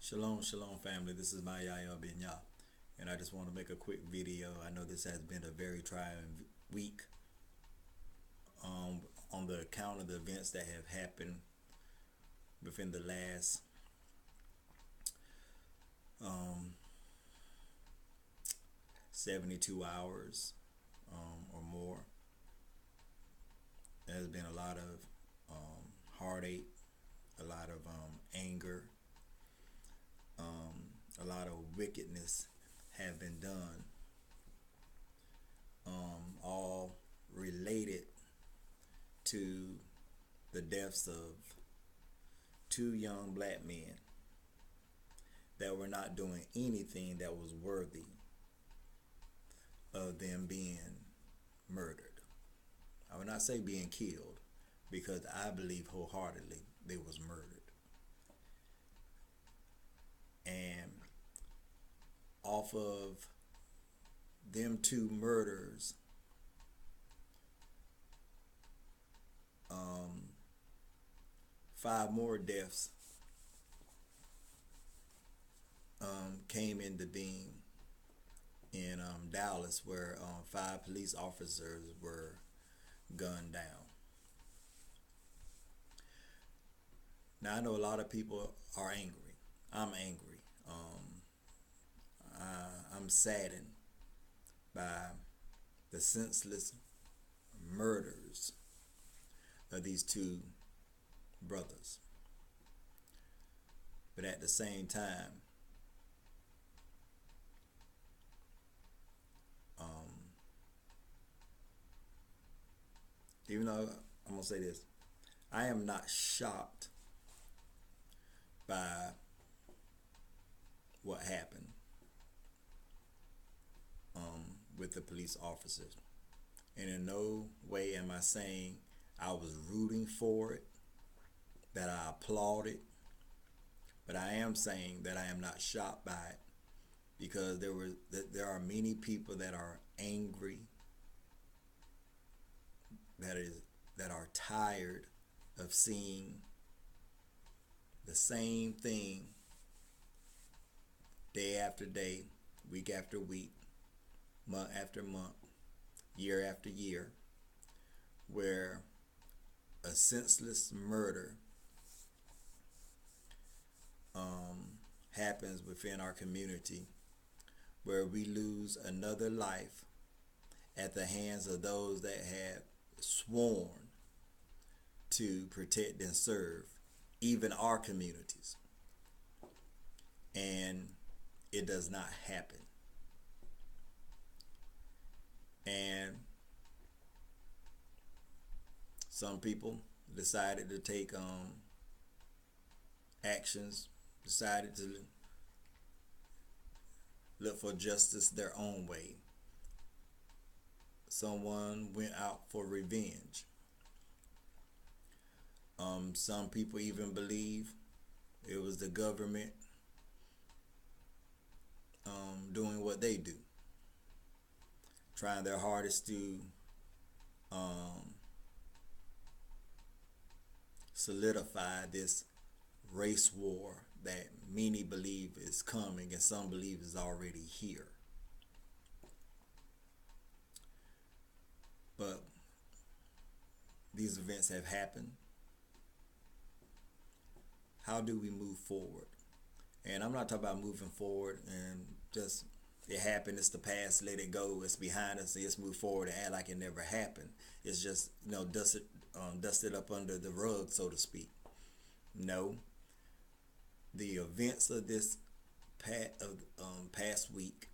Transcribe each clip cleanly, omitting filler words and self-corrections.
Shalom, shalom, family. This is my Yaya bin Yah, and I just want to make a quick video. I know this has been a very trying week on the account of the events that have happened within the last 72 hours or more. There's been a lot of heartache, a lot of anger, a lot of wickedness have been done, all related to the deaths of two young black men that were not doing anything that was worthy of them being murdered. I would not say being killed, because I believe wholeheartedly they was murdered. And off of them two murders, 5 more deaths came into being in Dallas, where 5 police officers were gunned down. Now I know a lot of people are angry. I'm angry. I'm saddened by the senseless murders of these two brothers. But at the same time, even though I'm gonna say this, I am not shocked by what happened with the police officers, and in no way am I saying I was rooting for it, that I applaud it, but I am saying that I am not shocked by it, because there are many people that are angry, that are tired of seeing the same thing day after day, week after week, month after month, year after year, where a senseless murder happens within our community, where we lose another life at the hands of those that have sworn to protect and serve even our communities, and it does not happen. And some people decided to take actions, decided to look for justice their own way. Someone went out for revenge. Some people even believe it was the government doing what they do, trying their hardest to solidify this race war that many believe is coming and some believe is already here. But these events have happened. How do we move forward? And I'm not talking about moving forward and just, it happened, it's the past, let it go, it's behind us, let's move forward and act like it never happened. It's just, dust it up under the rug, so to speak. No. The events of this past week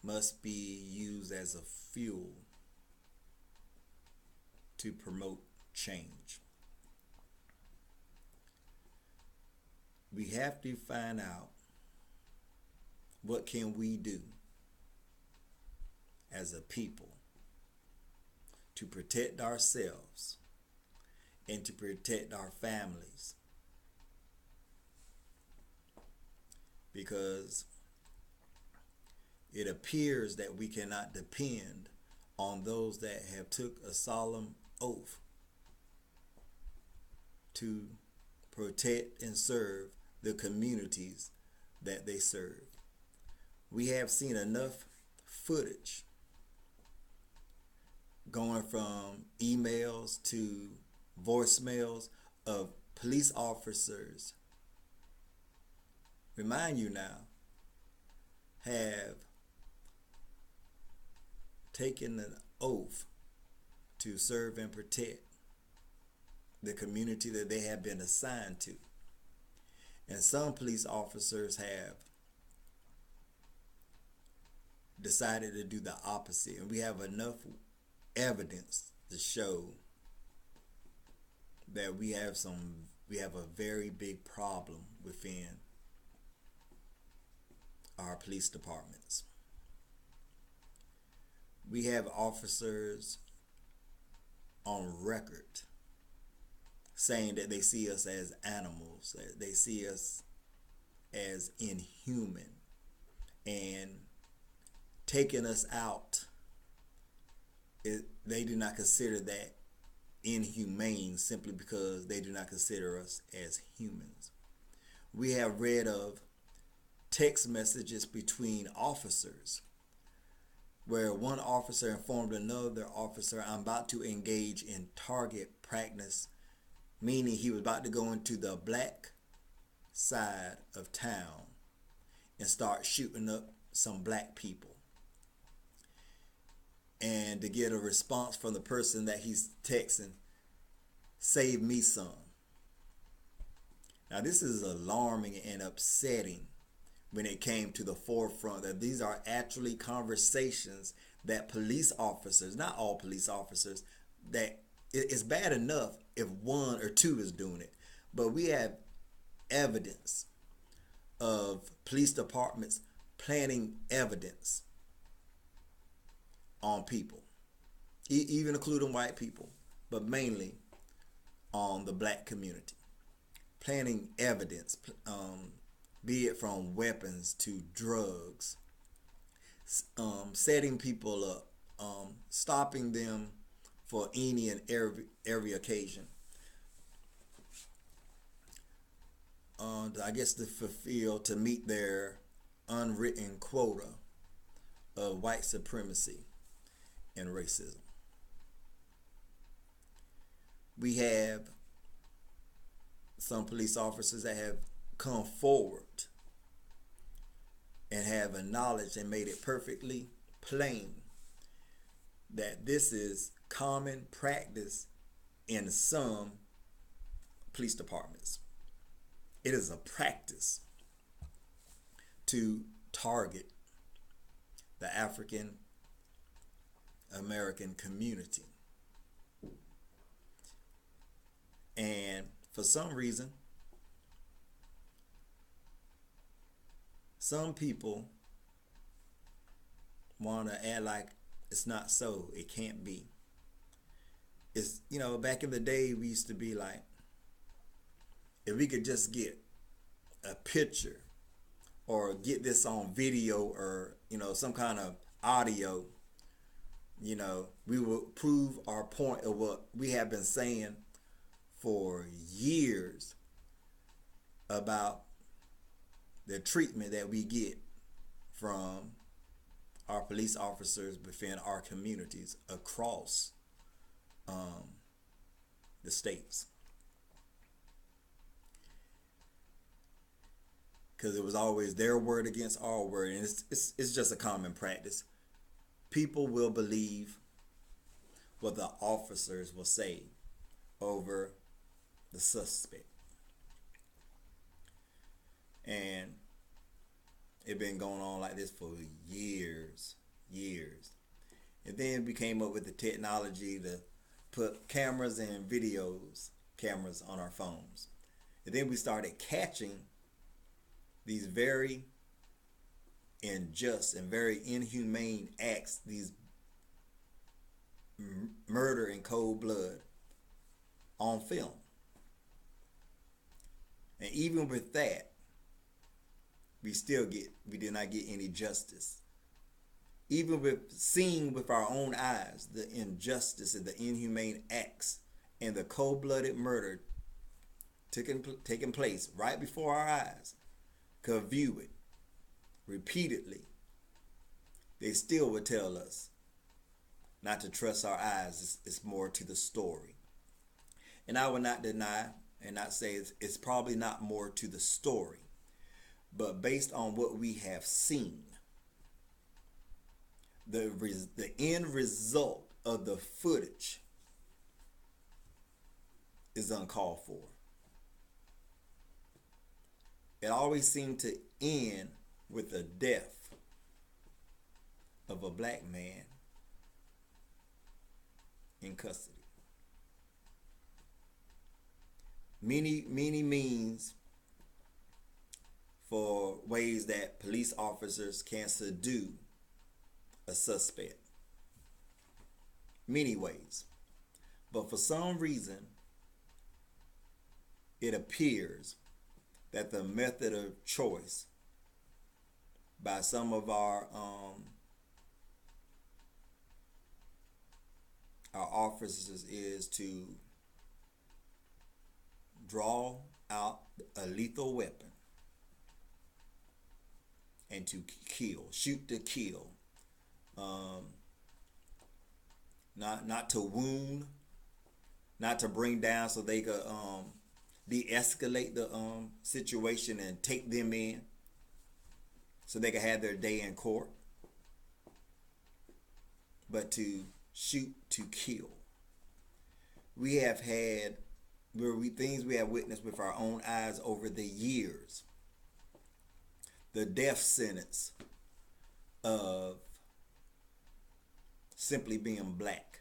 must be used as a fuel to promote change. We have to find out, what can we do as a people to protect ourselves and to protect our families, because it appears that we cannot depend on those that have took a solemn oath to protect and serve the communities that they serve. We have seen enough footage going from emails to voicemails of police officers, remind you now, have taken an oath to serve and protect the community that they have been assigned to. And some police officers have decided to do the opposite. And we have enough evidence to show that we have a very big problem within our police departments. We have officers on record saying that they see us as animals, that they see us as inhuman, and taking us out, they do not consider that inhumane simply because they do not consider us as humans. We have read of text messages between officers where one officer informed another officer, I'm about to engage in target practice, meaning he was about to go into the black side of town and start shooting up some black people. And to get a response from the person that he's texting, save me some. Now this is alarming and upsetting when it came to the forefront that these are actually conversations that police officers, not all police officers, that it's bad enough if one or two is doing it, but we have evidence of police departments planting evidence on people, even including white people, but mainly on the black community, planting evidence, be it from weapons to drugs, setting people up, stopping them for any and every occasion. I guess to meet their unwritten quota of white supremacy and racism. We have some police officers that have come forward and have acknowledged and made it perfectly plain that this is common practice in some police departments. It is a practice to target the African American community. And for some reason, some people want to act like it's not so, it can't be. It's, back in the day, we used to be like, if we could just get a picture or get this on video or, some kind of audio, we will prove our point of what we have been saying for years about the treatment that we get from our police officers within our communities across the states. Because it was always their word against our word, and it's just a common practice. People will believe what the officers will say over the suspect. And it's been going on like this for years. And then we came up with the technology to put cameras and cameras on our phones. And then we started catching these very unjust and very inhumane acts, these murder in cold blood on film. And even with that, we did not get any justice. Even with seeing with our own eyes the injustice and the inhumane acts and the cold-blooded murder taking place right before our eyes, could view it repeatedly, they still would tell us not to trust our eyes. It's more to the story. And I would not deny and not say it's probably not more to the story, but based on what we have seen, the end result of the footage is uncalled for. It always seemed to end with the death of a black man in custody. Many means for ways that police officers can subdue a suspect. Many ways. But for some reason, it appears that the method of choice by some of our officers is to draw out a lethal weapon and to kill, shoot to kill, not to wound, not to bring down, so they could de-escalate the situation and take them in, so they could have their day in court, but to shoot to kill. We have had things we have witnessed with our own eyes over the years. The death sentence of simply being black.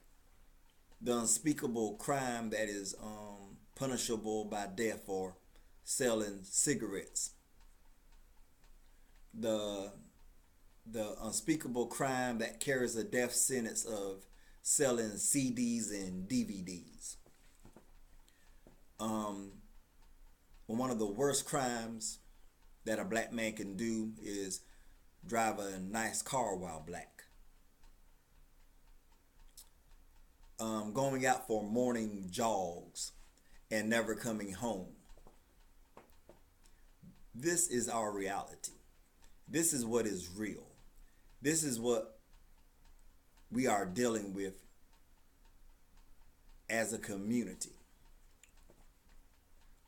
The unspeakable crime that is punishable by death for selling cigarettes. The unspeakable crime that carries a death sentence of selling CDs and DVDs. One of the worst crimes that a black man can do is drive a nice car while black. Going out for morning jogs and never coming home. This is our reality. This is what is real. This is what we are dealing with as a community.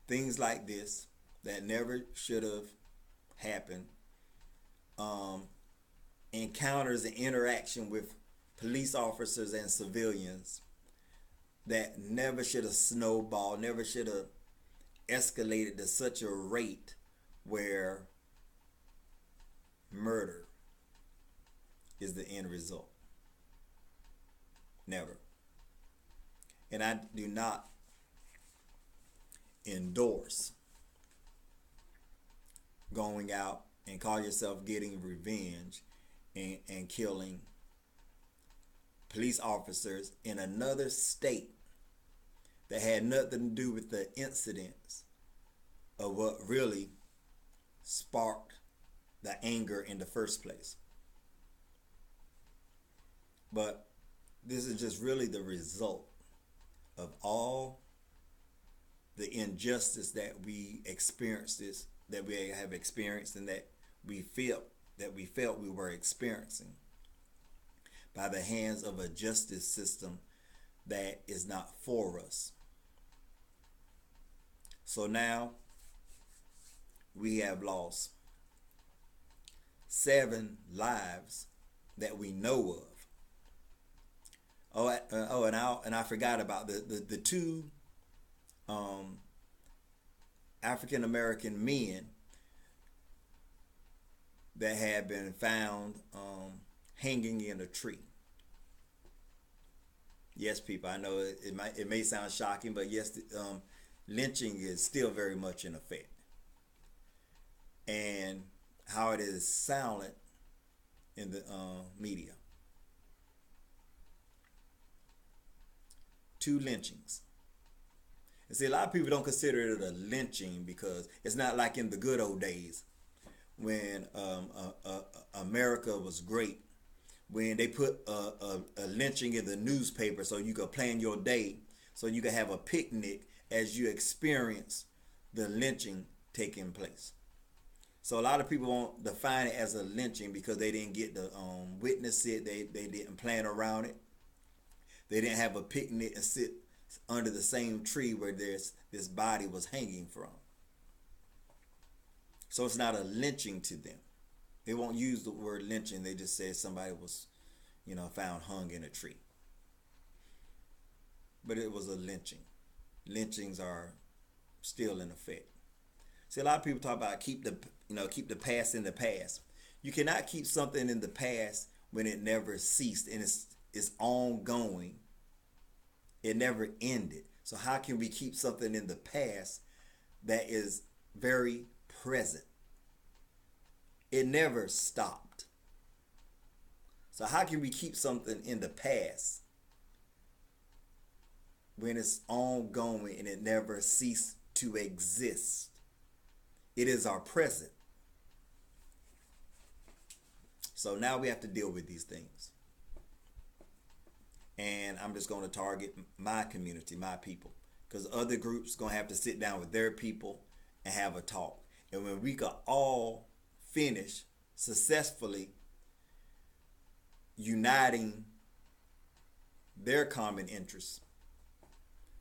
Things like this that never should have happened. Encounters and interaction with police officers and civilians that never should have snowballed, never should have escalated to such a rate where murder is the end result. Never. And I do not endorse going out and call yourself getting revenge and killing police officers in another state that had nothing to do with the incidents of what really sparked the anger in the first place. But this is just really the result of all the injustice that we experienced, that we have experienced, and that we felt we were experiencing by the hands of a justice system that is not for us. So now we have lost 7 lives that we know of. And I forgot about the 2 African American men that had been found hanging in a tree. Yes, people, I know it may sound shocking, but yes, lynching is still very much in effect. And how it is silent in the media. 2 lynchings. And see, a lot of people don't consider it a lynching because it's not like in the good old days when America was great, when they put a lynching in the newspaper so you could plan your day, so you could have a picnic as you experience the lynching taking place. So a lot of people won't define it as a lynching because they didn't get to witness it. They didn't plan around it. They didn't have a picnic and sit under the same tree where this body was hanging from. So it's not a lynching to them. They won't use the word lynching. They just say somebody was, found hung in a tree. But it was a lynching. Lynchings are still in effect. See, a lot of people talk about keep the past in the past. You cannot keep something in the past when it never ceased and it's ongoing. It never ended. So how can we keep something in the past that is very present? It never stopped. So how can we keep something in the past when it's ongoing and it never ceased to exist? It is our present. So now we have to deal with these things. And I'm just going to target my community, my people. Because other groups going to have to sit down with their people and have a talk. And when we can all finish successfully uniting their common interests,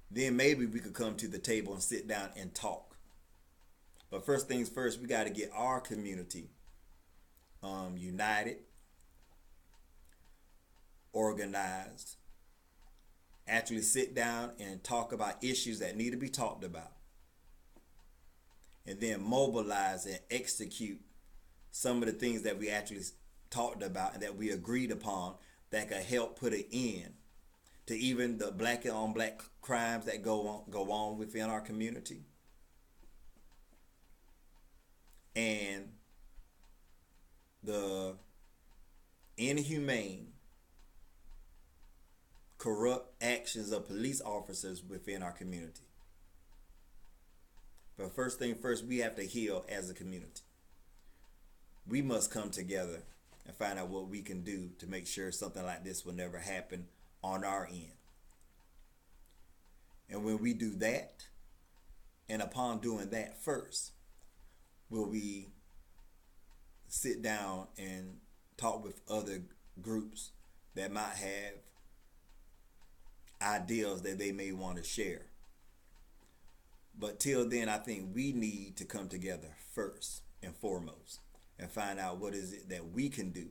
then maybe we could come to the table and sit down and talk. But first things first, we got to get our community united, organized, actually sit down and talk about issues that need to be talked about, and then mobilize and execute some of the things that we actually talked about and that we agreed upon that could help put an end to even the black on black crimes that go on within our community, and the inhumane, corrupt actions of police officers within our community. But first thing first, we have to heal as a community. We must come together and find out what we can do to make sure something like this will never happen on our end. And when we do that, and upon doing that first, will we sit down and talk with other groups that might have ideals that they may want to share. But till then, I think we need to come together first and foremost and find out what is it that we can do.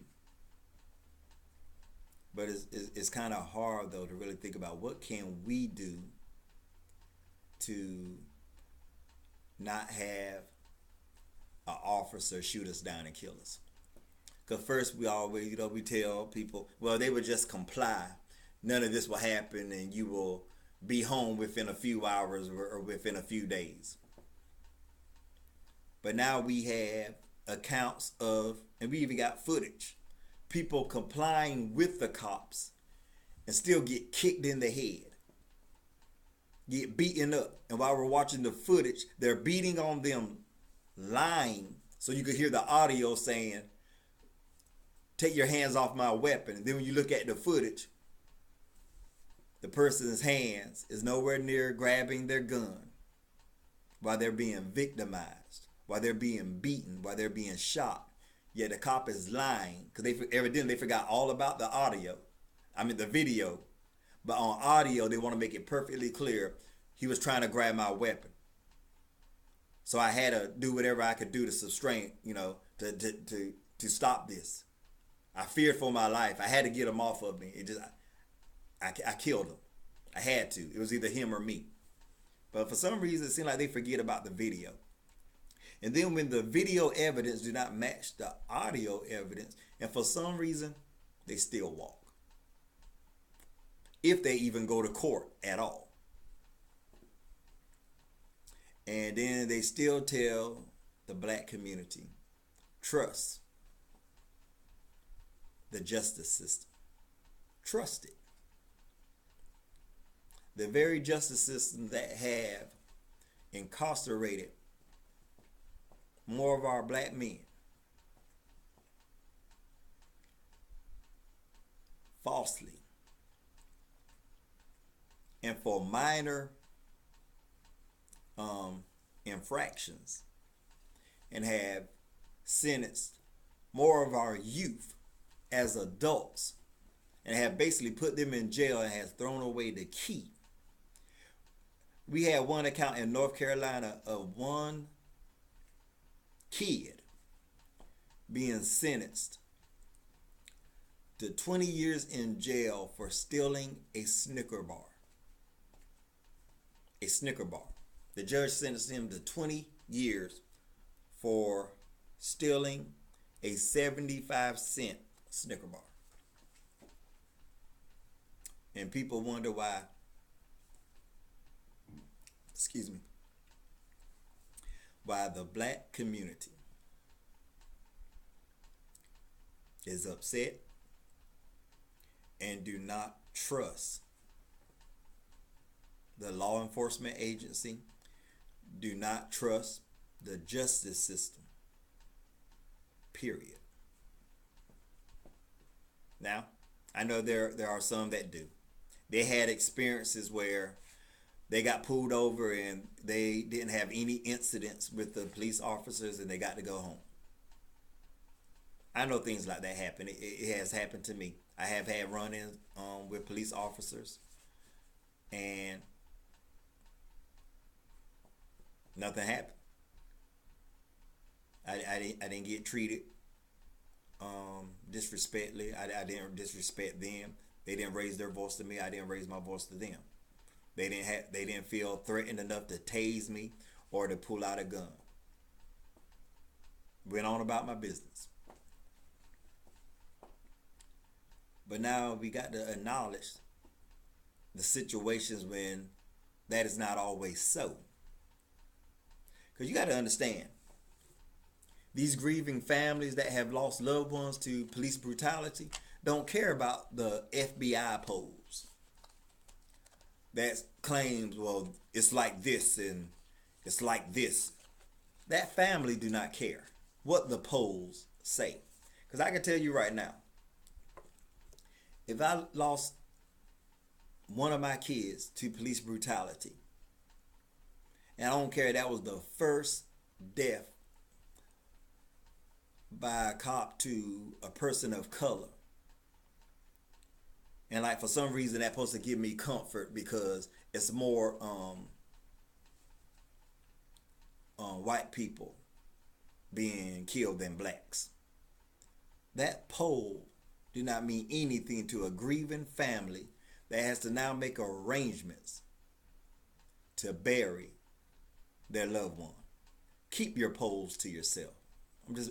But it's kind of hard, though, to really think about what can we do to not have an officer shoot us down and kill us. Because first we always, we tell people, well, they would just comply. None of this will happen and you will be home within a few hours or within a few days. But now we have accounts of, and we even got footage, people complying with the cops and still get kicked in the head, get beaten up. And while we're watching the footage, they're beating on them, lying, so you could hear the audio saying, "Take your hands off my weapon." And then when you look at the footage, the person's hands is nowhere near grabbing their gun while they're being victimized, while they're being beaten, while they're being shot. Yet the cop is lying because evidently they forgot all about the video. But on audio, they want to make it perfectly clear he was trying to grab my weapon. So I had to do whatever I could do to substrain, to stop this. I feared for my life. I had to get him off of me. I killed him. I had to. It was either him or me. But for some reason, it seemed like they forget about the video. And then when the video evidence do not match the audio evidence, and for some reason, they still walk. If they even go to court at all. And then they still tell the black community, trust the justice system. Trust it. The very justice system that have incarcerated more of our black men falsely and for minor infractions and have sentenced more of our youth as adults and have basically put them in jail and has thrown away the key. We had one account in North Carolina of one kid being sentenced to 20 years in jail for stealing a Snicker bar. A Snicker bar. The judge sentenced him to 20 years for stealing a 75-cent Snicker bar. And people wonder why, why the black community is upset and do not trust the law enforcement agency, do not trust the justice system, period. Now, I know there are some that do. They had experiences where they got pulled over and they didn't have any incidents with the police officers and they got to go home. I know things like that happen. It has happened to me. I have had run-ins with police officers and nothing happened. I didn't get treated disrespectfully. I didn't disrespect them. They didn't raise their voice to me. I didn't raise my voice to them. They didn't feel threatened enough to tase me or to pull out a gun. Went on about my business. But now we got to acknowledge the situations when that is not always so. Because you got to understand, these grieving families that have lost loved ones to police brutality don't care about the FBI polls that claims, well, it's like this and it's like this. That family do not care what the polls say. Because I can tell you right now, if I lost one of my kids to police brutality, and I don't care, that was the first death by a cop to a person of color. And like for some reason that's supposed to give me comfort because it's more white people being killed than blacks. That poll do not mean anything to a grieving family that has to now make arrangements to bury their loved one. Keep your polls to yourself.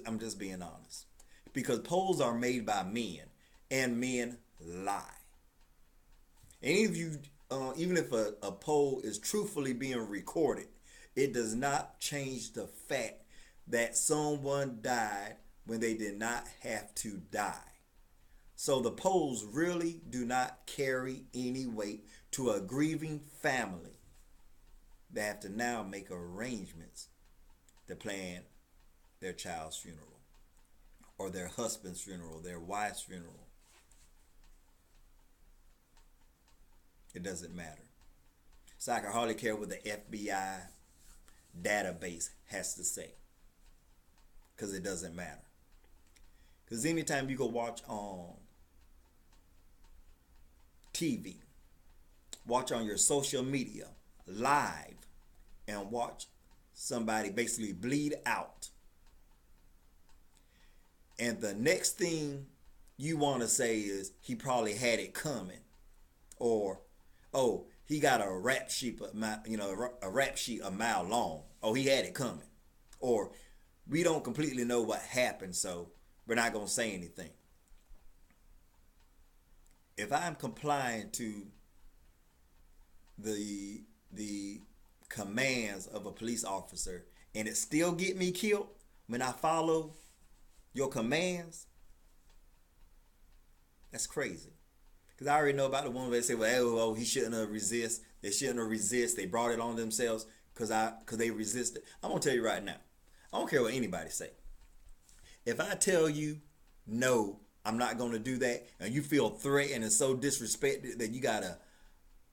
I'm just being honest. Because polls are made by men and men lie. Any of you, even if a poll is truthfully being recorded, it does not change the fact that someone died when they did not have to die. So the polls really do not carry any weight to a grieving family that have to now make arrangements to plan their child's funeral or their husband's funeral, their wife's funeral. It doesn't matter. So I can hardly care what the FBI database has to say, because it doesn't matter. Because anytime you go watch on TV, watch on your social media live, and watch somebody basically bleed out, and the next thing you want to say is he probably had it coming, or oh, he got a rap sheet a mile long. Oh, he had it coming, or we don't completely know what happened, so we're not gonna say anything. If I'm complying to the commands of a police officer and it still get me killed when I follow your commands, that's crazy. Because I already know about the one where they say, well, he shouldn't have resist. They shouldn't have resist. They brought it on themselves because they resisted. I'm going to tell you right now, I don't care what anybody say. If I tell you, no, I'm not going to do that, and you feel threatened and so disrespected that you got to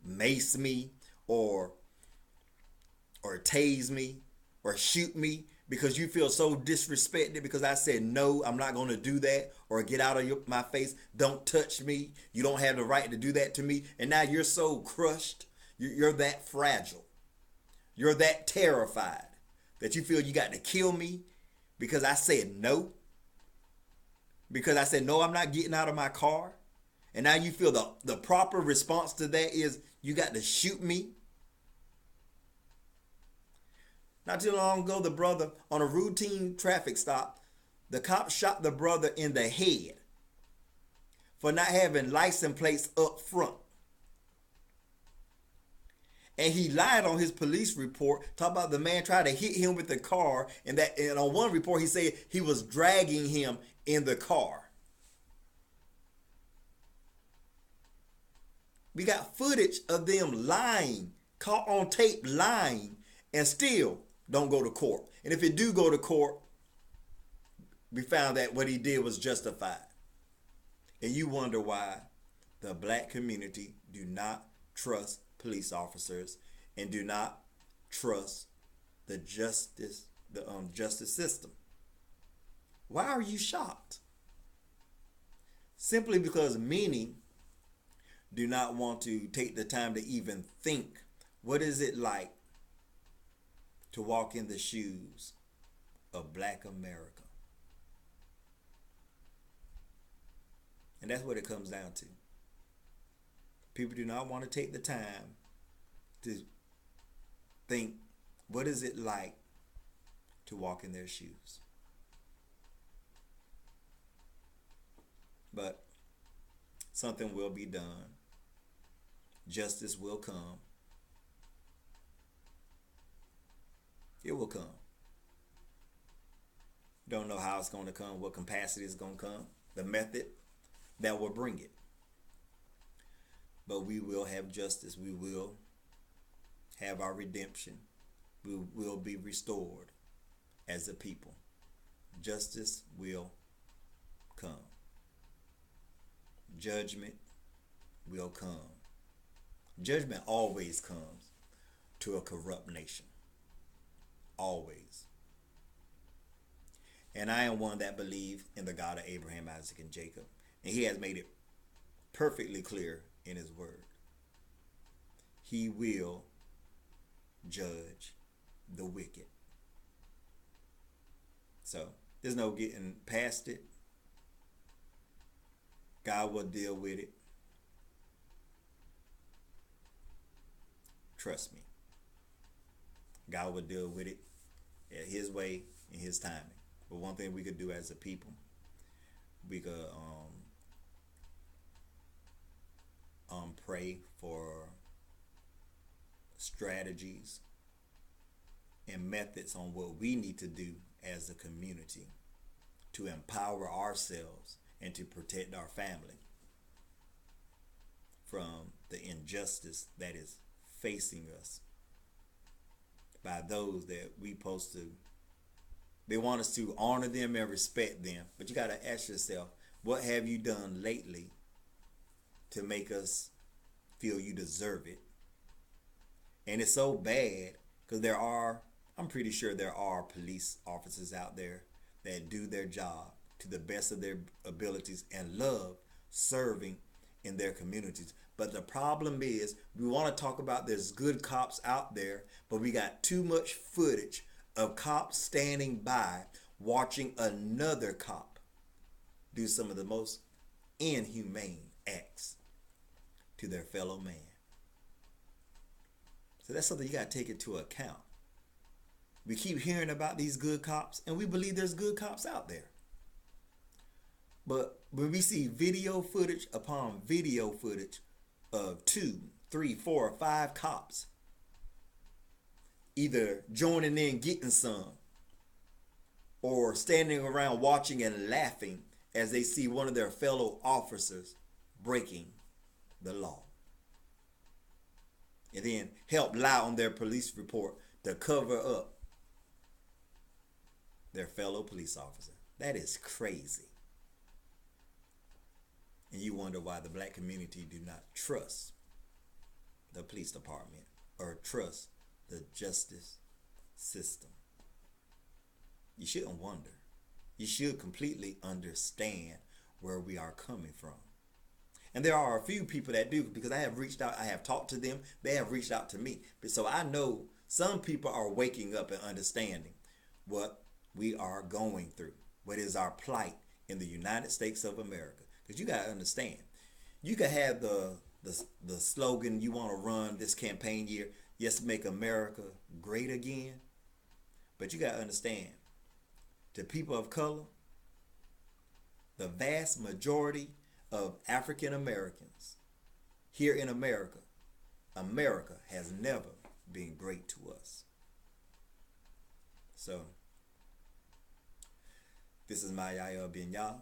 mace me or tase me, or shoot me because you feel so disrespected because I said, no, I'm not going to do that, or get out of my face. Don't touch me. You don't have the right to do that to me. And now you're so crushed. You're that fragile. You're that terrified that you feel you got to kill me because I said no. Because I said, no, I'm not getting out of my car. And now you feel the proper response to that is you got to shoot me. Not too long ago, the brother on a routine traffic stop, the cop shot the brother in the head for not having license plates up front. And he lied on his police report, talking about the man tried to hit him with the car, and on one report he said he was dragging him in the car. We got footage of them lying, caught on tape lying, and still don't go to court. And if it do go to court, we found that what he did was justified. And you wonder why the black community do not trust police officers and do not trust the justice system. Why are you shocked? Simply because many do not want to take the time to even think, what is it like to walk in the shoes of Black America? And that's what it comes down to. People do not want to take the time to think, what is it like to walk in their shoes? But something will be done. Justice will come. It will come. Don't know how it's going to come, what capacity it's going to come, the method that will bring it. But we will have justice. We will have our redemption. We will be restored as a people. Justice will come. Judgment will come. Judgment always comes to a corrupt nation. Always. And I am one that believes in the God of Abraham, Isaac, and Jacob. And he has made it perfectly clear in his word. He will judge the wicked. So there's no getting past it. God will deal with it. Trust me. God will deal with it at his way and his timing. But one thing we could do as a people, we could pray for strategies and methods on what we need to do as a community to empower ourselves and to protect our family from the injustice that is facing us by those that we supposed to. They want us to honor them and respect them. But you got to ask yourself, what have you done lately to make us feel you deserve it? And it's so bad because I'm pretty sure there are police officers out there that do their job to the best of their abilities and love serving in their communities. But the problem is, we want to talk about there's good cops out there, but we got too much footage of cops standing by watching another cop do some of the most inhumane acts to their fellow man. So that's something you got to take into account. We keep hearing about these good cops, and we believe there's good cops out there. But when we see video footage upon video footage of 2, 3, 4, or 5 cops either joining in getting some or standing around watching and laughing as they see one of their fellow officers breaking the law, and then help lie on their police report to cover up their fellow police officer. That is crazy. And you wonder why the black community do not trust the police department or trust the justice system. you shouldn't wonder. You should completely understand where we are coming from. And there are a few people that do, because I have reached out, I have talked to them, they have reached out to me. So I know some people are waking up and understanding what we are going through, what is our plight in the United States of America. Because you got to understand, you can have the slogan you want to run this campaign year, yes, make America great again. But you got to understand, the people of color, the vast majority of African Americans here in America, America has never been great to us. So, this is my Yael Binya,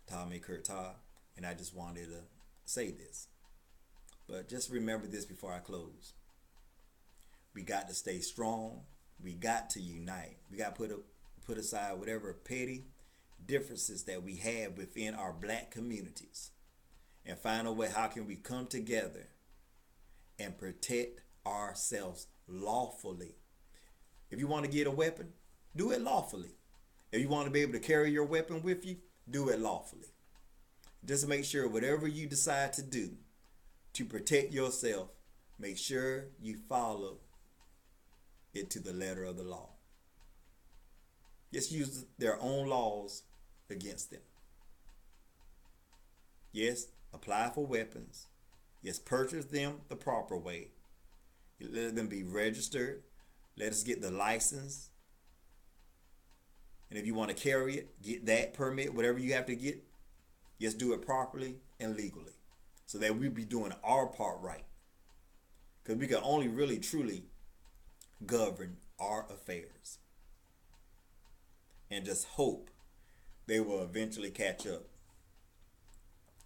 Tommy Kurta, and I just wanted to say this. But just remember this before I close. We got to stay strong. We got to unite. We got to put aside whatever petty differences that we have within our black communities and find a way how can we come together and protect ourselves lawfully. If you want to get a weapon, do it lawfully. If you want to be able to carry your weapon with you, do it lawfully. Just make sure whatever you decide to do to protect yourself, make sure you follow it to the letter of the law. Just use their own laws against them. Yes, apply for weapons. Yes, purchase them the proper way. Let them be registered. Let us get the license. And if you want to carry it, get that permit, whatever you have to get. Just do it properly and legally, so that we be doing our part right. Because we can only really truly govern our affairs. And just hope they will eventually catch up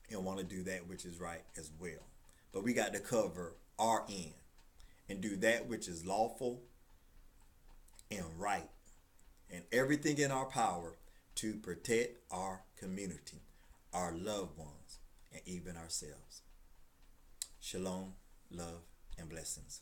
and want to do that which is right as well. But we got to cover our end and do that which is lawful and right, and everything in our power to protect our community, our loved ones, and even ourselves. Shalom, love, and blessings.